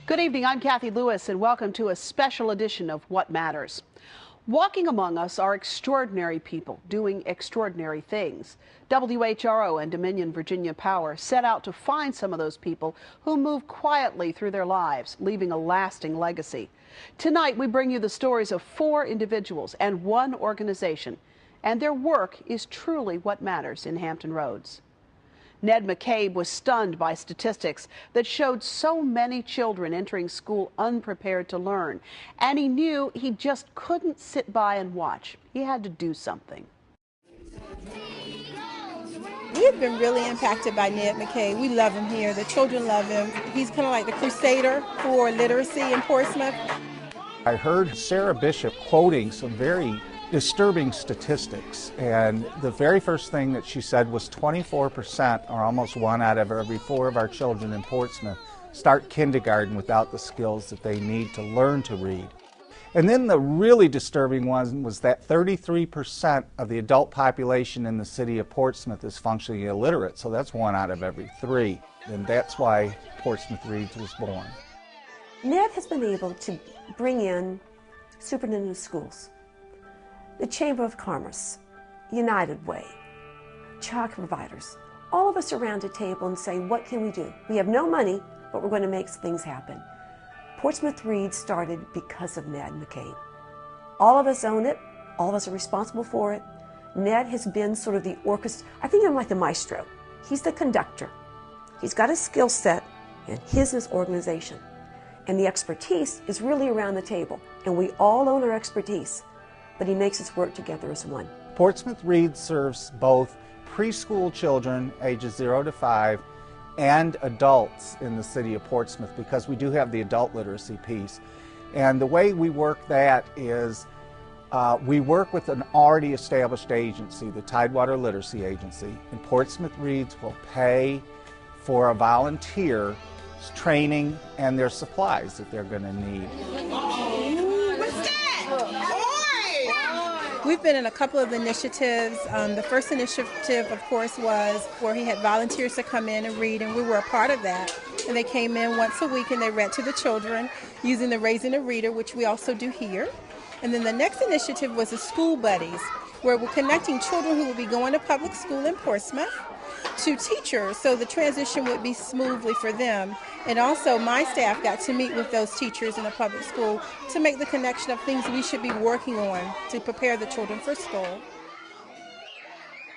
Good evening, I'm Kathy Lewis, and welcome to a special edition of What Matters. Walking among us are extraordinary people doing extraordinary things. WHRO and Dominion Virginia Power set out to find some of those people who move quietly through their lives, leaving a lasting legacy. Tonight, we bring you the stories of 4 individuals and 1 organization, and their work is truly what matters in Hampton Roads. Ned McCabe was stunned by statistics that showed so many children entering school unprepared to learn, and he knew he just couldn't sit by and watch. He had to do something. We have been really impacted by Ned McCabe. We love him here. The children love him. He's kind of like the crusader for literacy in Portsmouth. I heard Sarah Bishop quoting some very disturbing statistics, and the very first thing that she said was 24%, or almost 1 out of every 4 of our children in Portsmouth, start kindergarten without the skills that they need to learn to read. And then the really disturbing one was that 33% of the adult population in the city of Portsmouth is functionally illiterate, so that's 1 out of every 3, and that's why Portsmouth Reads was born. Ned has been able to bring in superintendent of schools, the Chamber of Commerce, United Way, child providers, all of us around a table and say, what can we do? We have no money, but we're going to make things happen. Portsmouth Reads started because of Ned McCabe. All of us own it. All of us are responsible for it. Ned has been sort of the orchestra. I think I'm like the maestro. He's the conductor. He's got a skill set, and his organization. And the expertise is really around the table. And we all own our expertise, but he makes us work together as one. Portsmouth Reads serves both preschool children ages 0 to 5 and adults in the city of Portsmouth, because we do have the adult literacy piece. And the way we work that is we work with an already established agency, the Tidewater Literacy Agency, and Portsmouth Reads will pay for a volunteer's training and their supplies that they're going to need. We've been in a couple of initiatives. The first initiative, of course, was where he had volunteers to come in and read, and we were a part of that. And they came in once a week and they read to the children using the Raising a Reader, which we also do here. And then the next initiative was the School Buddies, where we're connecting children who will be going to public school in Portsmouth to teachers, so the transition would be smoothly for them. And also my staff got to meet with those teachers in the public school to make the connection of things we should be working on to prepare the children for school.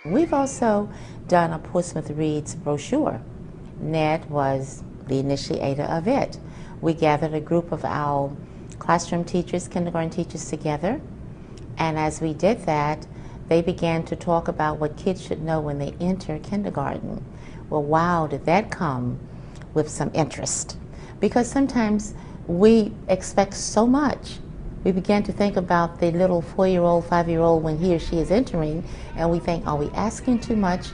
We've also done a Portsmouth Reads brochure. Ned was the initiator of it. We gathered a group of our classroom teachers, kindergarten teachers together, and as we did that, they began to talk about what kids should know when they enter kindergarten. Well, wow, did that come with some interest. Because sometimes we expect so much. We began to think about the little 4-year-old, 5-year-old when he or she is entering, and we think, are we asking too much?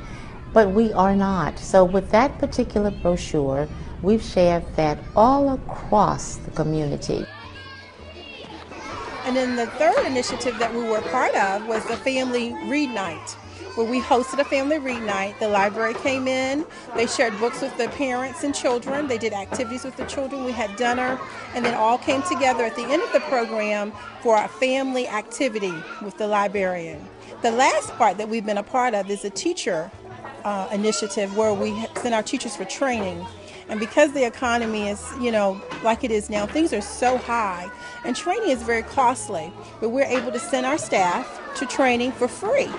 But we are not. So with that particular brochure, we've shared that all across the community. And then the third initiative that we were part of was the Family Read Night, where we hosted a family read night. The library came in, they shared books with the parents and children, they did activities with the children, we had dinner, and then all came together at the end of the program for a family activity with the librarian. The last part that we've been a part of is a teacher initiative where we send our teachers for training. And because the economy is, like it is now, things are so high, and training is very costly, but we're able to send our staff to training for free.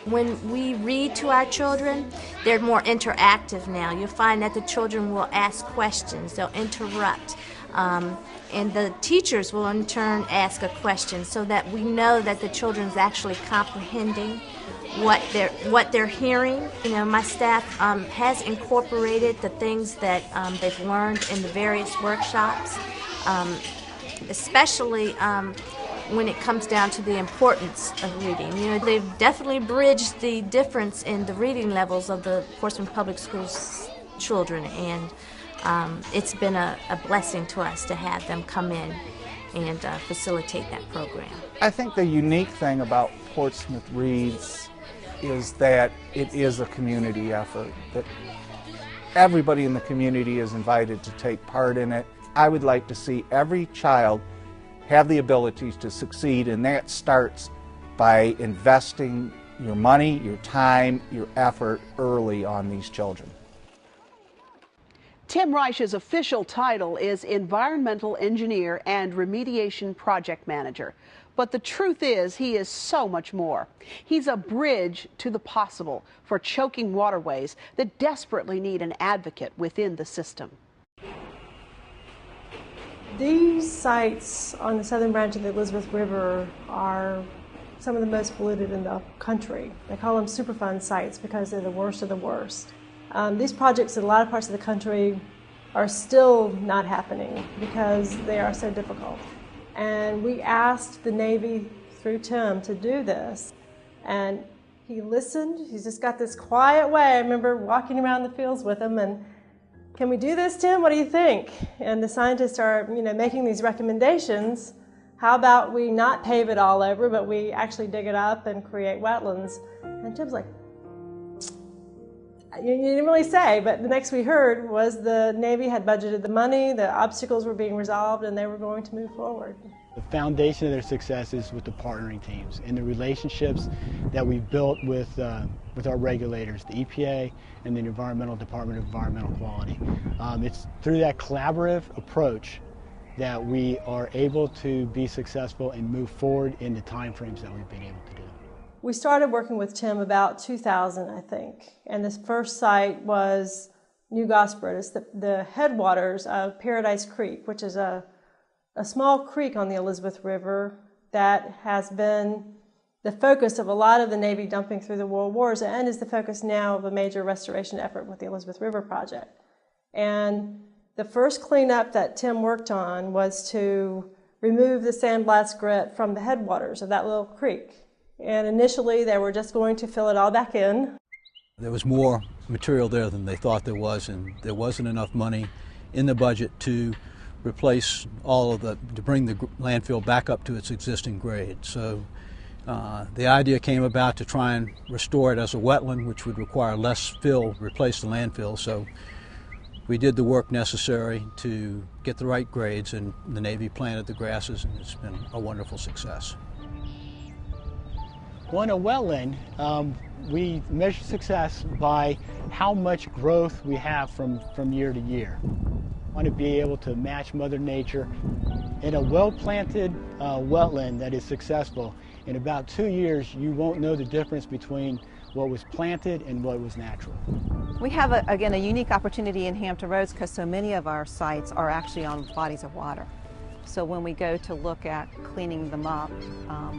When we read to our children, they're more interactive now. You'll find that the children will ask questions, they'll interrupt, and the teachers will in turn ask a question, so that we know that the children's actually comprehending what they're hearing. My staff has incorporated the things that they've learned in the various workshops, especially when it comes down to the importance of reading. They've definitely bridged the difference in the reading levels of the Portsmouth Public Schools children, and it's been a blessing to us to have them come in and facilitate that program. I think the unique thing about Portsmouth Reads is that it is a community effort, that Everybody in the community is invited to take part in it. I would like to see every child have the ability to succeed, and that starts by investing your money, your time, your effort early on these children. Tim Reich's official title is Environmental Engineer and Remediation Project Manager. But the truth is, he is so much more. He's a bridge to the possible for choking waterways that desperately need an advocate within the system. These sites on the southern branch of the Elizabeth River are some of the most polluted in the country. They call them Superfund sites because they're the worst of the worst. These projects in a lot of parts of the country are still not happening because they are so difficult. And we asked the Navy through Tim to do this, and he listened. He's just got this quiet way. I remember walking around the fields with him and, can we do this, Tim? What do you think? And the scientists are, making these recommendations. How about we not pave it all over, but we actually dig it up and create wetlands? And Tim's like, you didn't really say, but the next we heard was the Navy had budgeted the money, the obstacles were being resolved, and they were going to move forward. The foundation of their success is with the partnering teams and the relationships that we've built with our regulators, the EPA and the Environmental Department of Environmental Quality. It's through that collaborative approach that we are able to be successful and move forward in the time frames that we've been able to do. We started working with Tim about 2000, I think, and this first site was New Gosport. It's the headwaters of Paradise Creek, which is a small creek on the Elizabeth River that has been the focus of a lot of the Navy dumping through the World Wars and is the focus now of a major restoration effort with the Elizabeth River Project. And the first cleanup that Tim worked on was to remove the sandblast grit from the headwaters of that little creek. And initially they were just going to fill it all back in. There was more material there than they thought there was, and there wasn't enough money in the budget to replace to bring the landfill back up to its existing grade. So the idea came about to try and restore it as a wetland, which would require less fill, replace the landfill. So we did the work necessary to get the right grades, and the Navy planted the grasses, and it's been a wonderful success. Well, in a wetland, we measure success by how much growth we have from year to year. We want to be able to match Mother Nature. In a well-planted wetland that is successful, in about 2 years you won't know the difference between what was planted and what was natural. We have, again, a unique opportunity in Hampton Roads because so many of our sites are actually on bodies of water. So when we go to look at cleaning them up,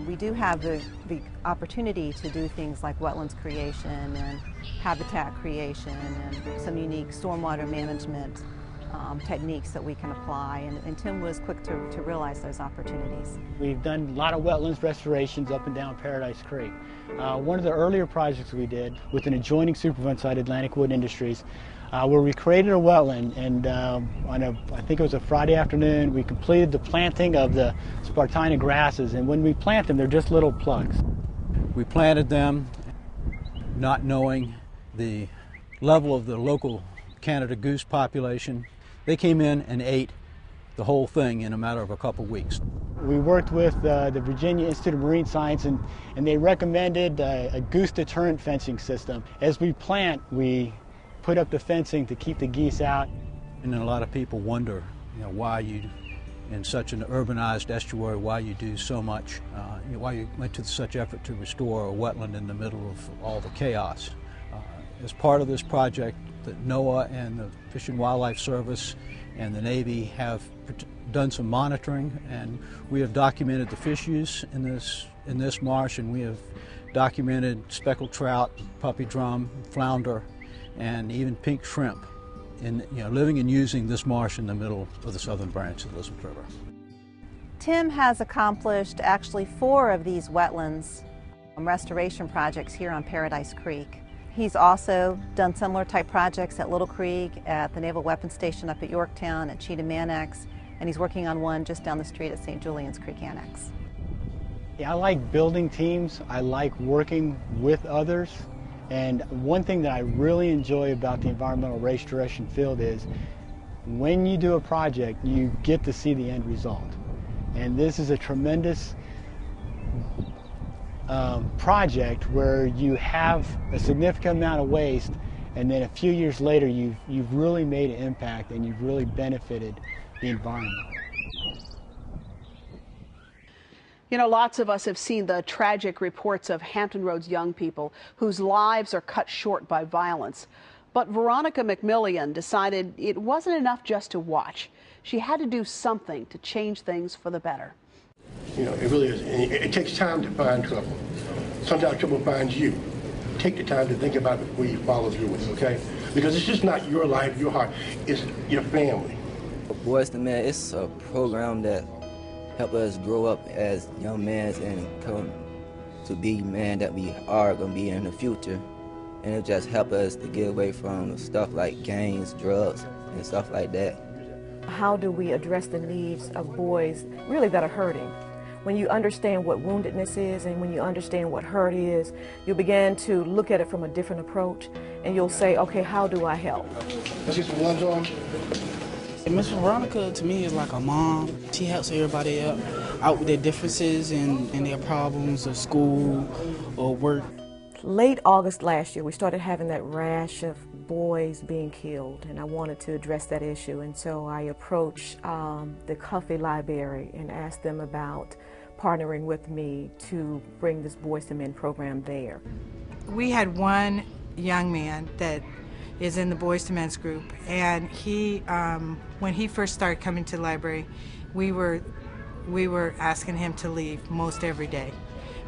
we do have the opportunity to do things like wetlands creation and habitat creation and some unique stormwater management techniques that we can apply, and Tim was quick to realize those opportunities. We've done a lot of wetlands restorations up and down Paradise Creek. One of the earlier projects we did with an adjoining Superfund site, Atlantic Wood Industries, where we created a wetland, and I think it was a Friday afternoon, we completed the planting of the Spartina grasses, and when we plant them, they're just little plugs. We planted them not knowing the level of the local Canada goose population. They came in and ate the whole thing in a matter of a couple weeks. We worked with the Virginia Institute of Marine Science, and they recommended a goose deterrent fencing system. As we plant, we put up the fencing to keep the geese out. And then a lot of people wonder, why you, in such an urbanized estuary, why you do so much, why you went to such effort to restore a wetland in the middle of all the chaos. As part of this project, that NOAA and the Fish and Wildlife Service and the Navy have done some monitoring, and we have documented the fish use in this marsh, and we have documented speckled trout, puppy drum, flounder, and even pink shrimp living and using this marsh in the middle of the southern branch of the Elizabeth River. Tim has accomplished actually 4 of these wetlands restoration projects here on Paradise Creek. He's also done similar type projects at Little Creek, at the Naval Weapons Station up at Yorktown, at Cheatham Annex, and he's working on one just down the street at St. Julian's Creek Annex. Yeah, I like building teams. I like working with others. And one thing that I really enjoy about the environmental restoration field is when you do a project, you get to see the end result. And this is a tremendous project where you have a significant amount of waste, and then a few years later you've really made an impact and you've really benefited the environment. You know, lots of us have seen the tragic reports of Hampton Roads young people whose lives are cut short by violence. But Veronica McMillian decided it wasn't enough just to watch. She had to do something to change things for the better. You know, it really is. It takes time to find trouble. Sometimes trouble finds you. Take the time to think about it before you follow through with it, okay? Because it's just not your life, your heart. It's your family. Boys to Men, it's a program that help us grow up as young men and come to be men that we are going to be in the future. And it just help us to get away from stuff like gangs, drugs, and stuff like that. How do we address the needs of boys really that are hurting? When you understand what woundedness is and when you understand what hurt is, you begin to look at it from a different approach and you'll say, okay, how do I help? Let's get some lunch on. Miss Veronica, to me, is like a mom. She helps everybody out with their differences and their problems of school or work. Late August last year, we started having that rash of boys being killed, and I wanted to address that issue. And so I approached the Cuffey Library and asked them about partnering with me to bring this Boys to Men program there. We had one young man that is in the Boys to Men's group, and he, when he first started coming to the library, we were asking him to leave most every day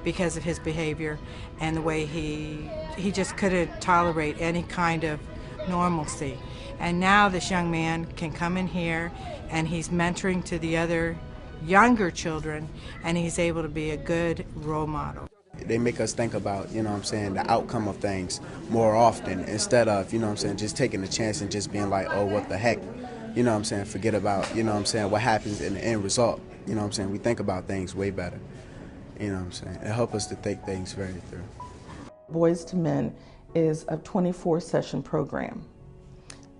because of his behavior and the way he just couldn't tolerate any kind of normalcy. And now this young man can come in here and he's mentoring to the other younger children, and he's able to be a good role model. They make us think about, you know what I'm saying, the outcome of things more often instead of, you know what I'm saying, just taking a chance and just being like, oh, what the heck, you know what I'm saying, forget about, you know what I'm saying, what happens in the end result. You know what I'm saying, we think about things way better, you know what I'm saying. It helps us to think things very through. Boys to Men is a 24-session program,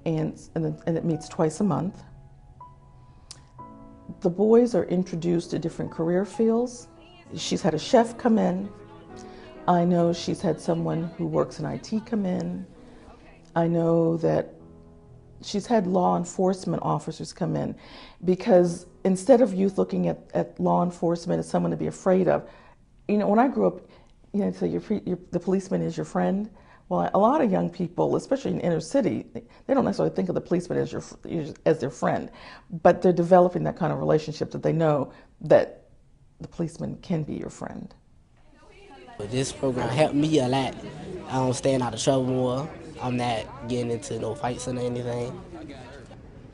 and it meets twice a month. The boys are introduced to different career fields. She's had a chef come in. I know she's had someone who works in IT come in. I know that she's had law enforcement officers come in, because instead of youth looking at law enforcement as someone to be afraid of, you know, when I grew up, you know, so the policeman is your friend. Well, a lot of young people, especially in inner city, they don't necessarily think of the policeman as their friend, but they're developing that kind of relationship that they know that the policeman can be your friend. This program helped me a lot. I don't staying out of trouble more. I'm not getting into no fights or anything.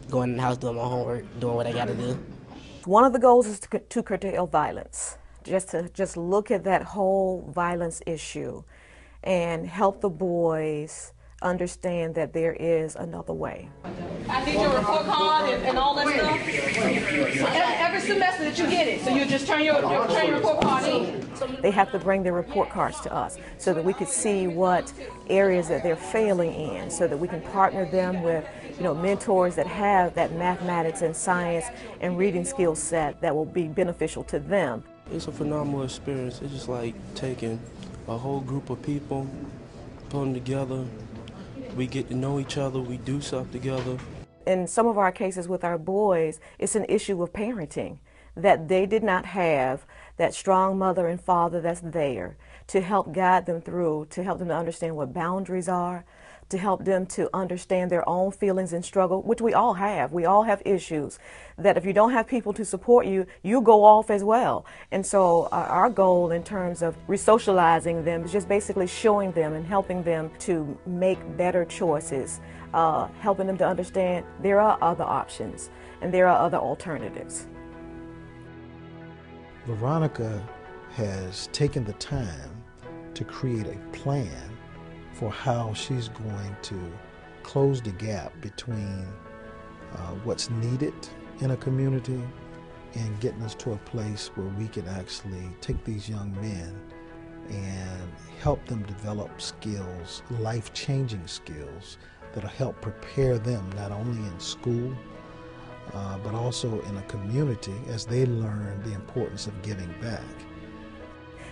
Going in the house, doing my homework, doing what I got to do. One of the goals is to curtail violence, just look at that whole violence issue and help the boys understand that there is another way. I need your report card and all that stuff. Every semester that you get it, so you just turn your report card in. They have to bring their report cards to us so that we could see what areas that they're failing in, so that we can partner them with, you know, mentors that have that mathematics and science and reading skill set that will be beneficial to them. It's a phenomenal experience. It's just like taking a whole group of people, putting them together. We get to know each other, we do stuff together. In some of our cases with our boys, it's an issue of parenting, that they did not have that strong mother and father that's there to help guide them through, to help them to understand what boundaries are, to help them to understand their own feelings and struggle, which we all have. We all have issues that if you don't have people to support you, you go off as well. And so our goal in terms of resocializing them is just basically showing them and helping them to make better choices, helping them to understand there are other options and there are other alternatives. Veronica has taken the time to create a plan for how she's going to close the gap between what's needed in a community and getting us to a place where we can actually take these young men and help them develop skills, life-changing skills that'll help prepare them not only in school, but also in a community as they learn the importance of giving back.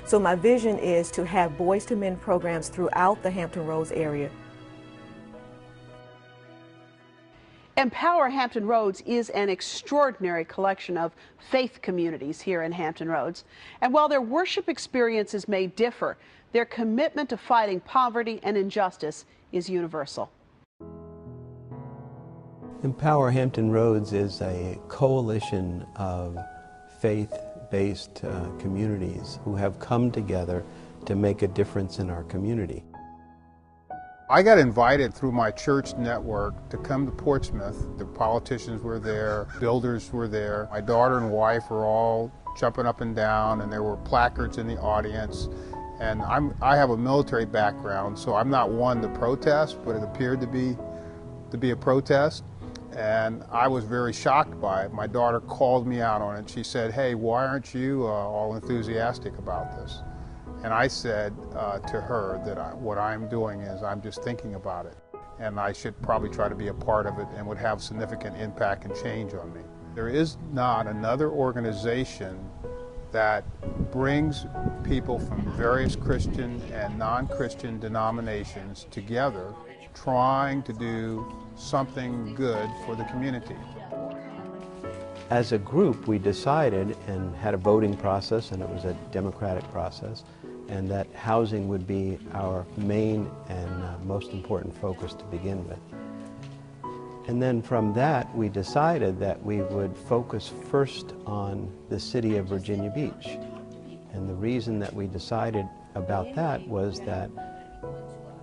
So my vision is to have Boys to Men programs throughout the Hampton Roads area. Empower Hampton Roads is an extraordinary collection of faith communities here in Hampton Roads. And while their worship experiences may differ, their commitment to fighting poverty and injustice is universal. Empower Hampton Roads is a coalition of faith-based communities who have come together to make a difference in our community. I got invited through my church network to come to Portsmouth. The politicians were there, builders were there. My daughter and wife were all jumping up and down, and there were placards in the audience. And I have a military background, so I'm not one to protest, but it appeared to be a protest. And I was very shocked by it. My daughter called me out on it. She said, "Hey, why aren't you all enthusiastic about this?" And I said to her that what I'm doing is I'm just thinking about it, and I should probably try to be a part of it and would have significant impact and change on me. There is not another organization that brings people from various Christian and non-Christian denominations together trying to do something good for the community. As a group, we decided and had a voting process, and it was a democratic process, and that housing would be our main and most important focus to begin with. And then from that, we decided that we would focus first on the city of Virginia Beach. And the reason that we decided about that was that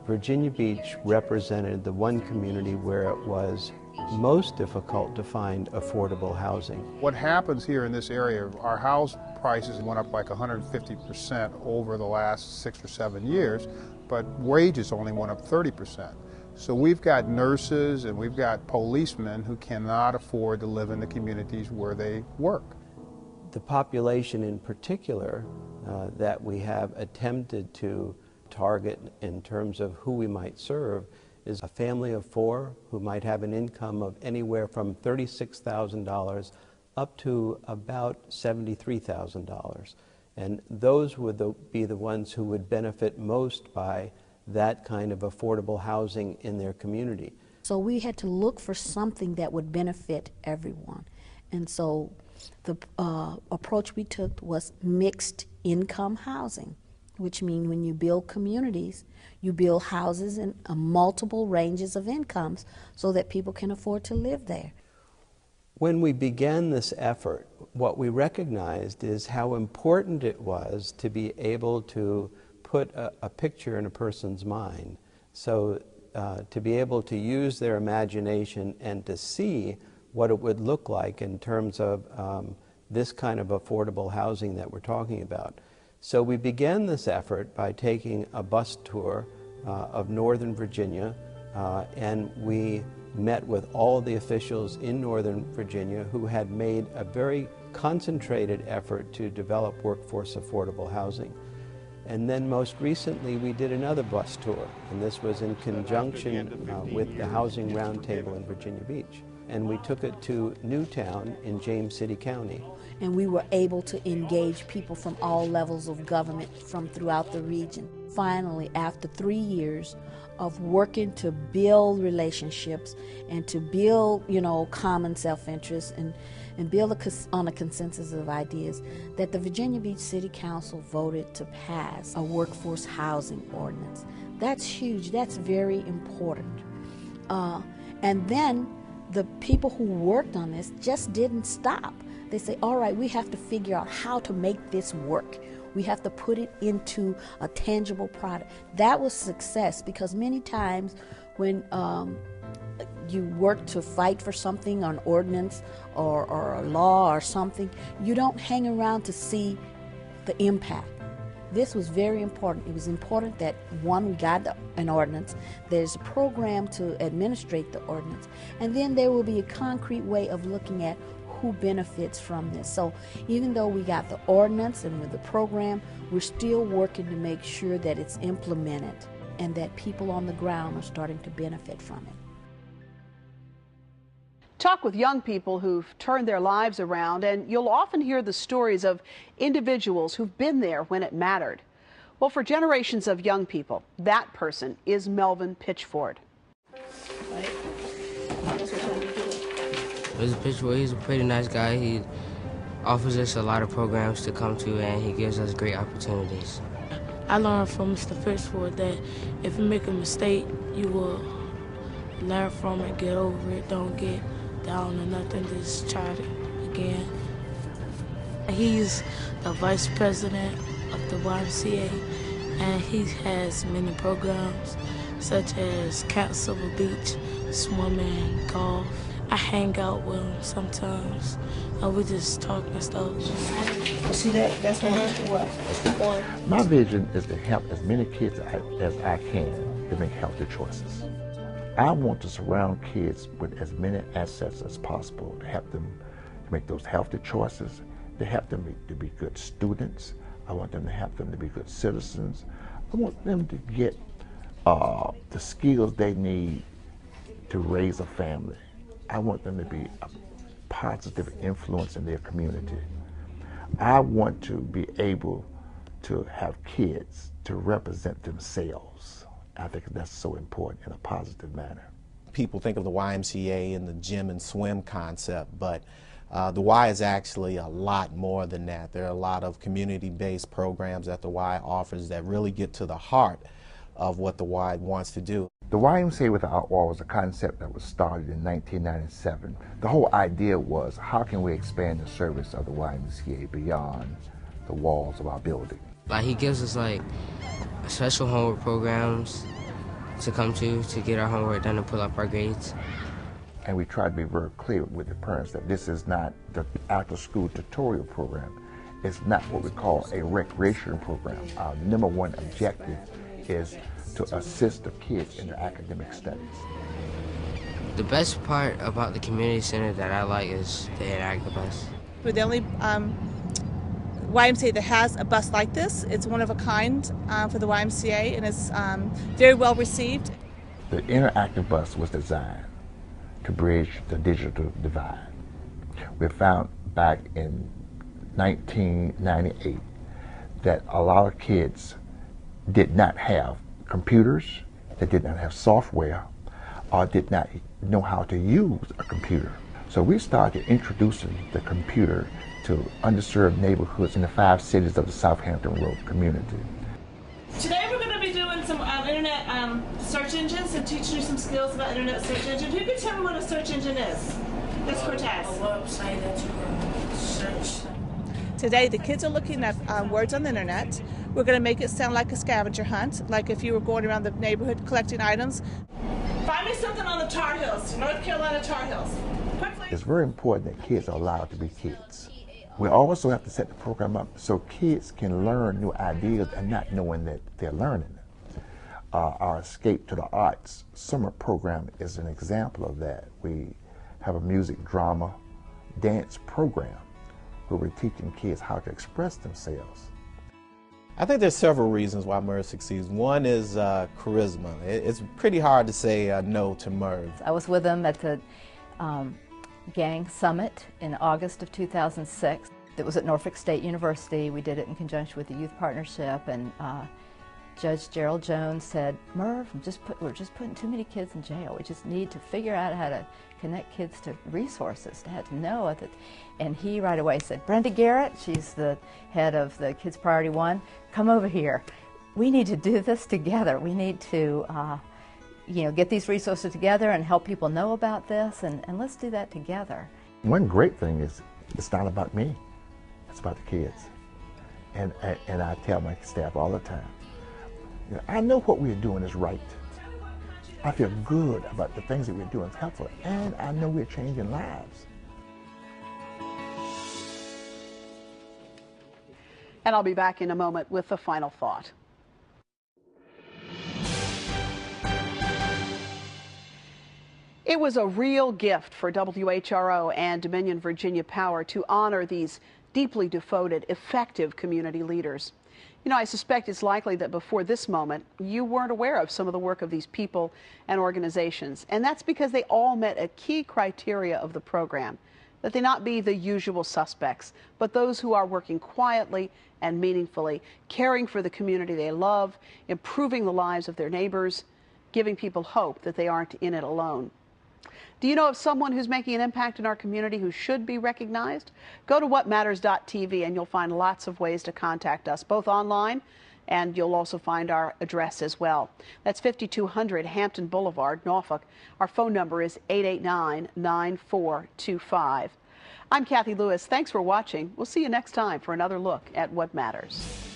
Virginia Beach represented the one community where it was most difficult to find affordable housing. What happens here in this area, our house prices went up like 150% over the last 6 or 7 years, but wages only went up 30%. So we've got nurses and we've got policemen who cannot afford to live in the communities where they work. The population in particular that we have attempted to target in terms of who we might serve is a family of 4 who might have an income of anywhere from $36,000 up to about $73,000. And those would be the ones who would benefit most by that kind of affordable housing in their community. So we had to look for something that would benefit everyone. And so the approach we took was mixed income housing, which means when you build communities, you build houses in multiple ranges of incomes so that people can afford to live there. When we began this effort, what we recognized is how important it was to be able to put a picture in a person's mind. So to be able to use their imagination and to see what it would look like in terms of this kind of affordable housing that we're talking about. So we began this effort by taking a bus tour of Northern Virginia, and we met with all the officials in Northern Virginia who had made a very concentrated effort to develop workforce affordable housing. And then most recently we did another bus tour, and this was in conjunction with the Housing Roundtable in Virginia Beach. And we took it to Newtown in James City County. And we were able to engage people from all levels of government from throughout the region. Finally, after 3 years of working to build relationships and to build, common self-interest and build on a consensus of ideas, that the Virginia Beach City Council voted to pass a workforce housing ordinance. That's huge. That's very important. And then the people who worked on this just didn't stop. They say, all right, we have to figure out how to make this work. We have to put it into a tangible product. That was success, because many times when you work to fight for something, an ordinance or a law or something, you don't hang around to see the impact. This was very important. It was important that, one, we got an ordinance, there's a program to administrate the ordinance, and then there will be a concrete way of looking at who benefits from this. So even though we got the ordinance and with the program, we're still working to make sure that it's implemented and that people on the ground are starting to benefit from it. Talk with young people who've turned their lives around, and you'll often hear the stories of individuals who've been there when it mattered. Well, for generations of young people, that person is Melvin Pitchford. Mr. Pitchford, he's a pretty nice guy. He offers us a lot of programs to come to, and he gives us great opportunities. I learned from Mr. Pitchford that if you make a mistake, you will learn from it, get over it, don't get down or nothing, just try it again. He's the vice president of the YMCA, and he has many programs such as Camp Silver Beach, swimming, golf. I hang out with him sometimes, and we just talk and stuff. See that? That's one. My vision is to help as many kids as I can to make healthy choices. I want to surround kids with as many assets as possible to help them to make those healthy choices, to help them to be good students. I want them to help them to be good citizens. I want them to get the skills they need to raise a family. I want them to be a positive influence in their community. I want to be able to have kids to represent themselves. I think that's so important in a positive manner. People think of the YMCA and the gym and swim concept, but the Y is actually a lot more than that. There are a lot of community-based programs that the Y offers that really get to the heart of what the Y wants to do. The YMCA Without War was a concept that was started in 1997. The whole idea was, how can we expand the service of the YMCA beyond the walls of our building? Like, he gives us like special homework programs to come to get our homework done and pull up our grades. And we try to be very clear with the parents that this is not the after-school tutorial program. It's not what we call a recreation program. Our number one objective is to assist the kids in their academic studies. The best part about the community center that I like is the interactive bus. We're the only YMCA that has a bus like this. It's one of a kind for the YMCA, and it's very well received. The interactive bus was designed to bridge the digital divide. We found back in 1998 that a lot of kids did not have computers, they did not have software, or did not know how to use a computer. So we started introducing the computer to underserved neighborhoods in the 5 cities of the Hampton Roads community. Today we're going to be doing some internet search engines and teaching you some skills about internet search engines. Who can tell me what a search engine is? That's Cortez. A website that you can search. Today the kids are looking at words on the internet. We're going to make it sound like a scavenger hunt, like if you were going around the neighborhood collecting items. Find me something on the Tar Heels, North Carolina Tar Heels. Quickly. It's very important that kids are allowed to be kids. We also have to set the program up so kids can learn new ideas and not knowing that they're learning. Our Escape to the Arts summer program is an example of that. We have a music, drama, dance program where we're teaching kids how to express themselves. I think there's several reasons why Merv succeeds. One is charisma. It's pretty hard to say no to Merv. I was with him at the Gang Summit in August of 2006. It was at Norfolk State University. We did it in conjunction with the Youth Partnership, and Judge Gerald Jones said, Merv, we're just putting too many kids in jail. We just need to figure out how to connect kids to resources, to know it. And he right away said, Brenda Garrett, she's the head of the Kids Priority 1, come over here. We need to do this together. We need to get these resources together and help people know about this, and let's do that together. One great thing is it's not about me, it's about the kids. And I tell my staff all the time, I know what we're doing is right. I feel good about the things that we're doing is helpful, and I know we're changing lives. And I'll be back in a moment with the final thought. It was a real gift for WHRO and Dominion Virginia Power to honor these deeply devoted, effective community leaders. You know, I suspect it's likely that before this moment, you weren't aware of some of the work of these people and organizations. And that's because they all met a key criteria of the program, that they not be the usual suspects, but those who are working quietly and meaningfully, caring for the community they love, improving the lives of their neighbors, giving people hope that they aren't in it alone. Do you know of someone who's making an impact in our community who should be recognized? Go to whatmatters.tv and you'll find lots of ways to contact us, both online and you'll also find our address as well. That's 5200 Hampton Boulevard, Norfolk. Our phone number is 889-9425. I'm Kathy Lewis. Thanks for watching. We'll see you next time for another look at What Matters.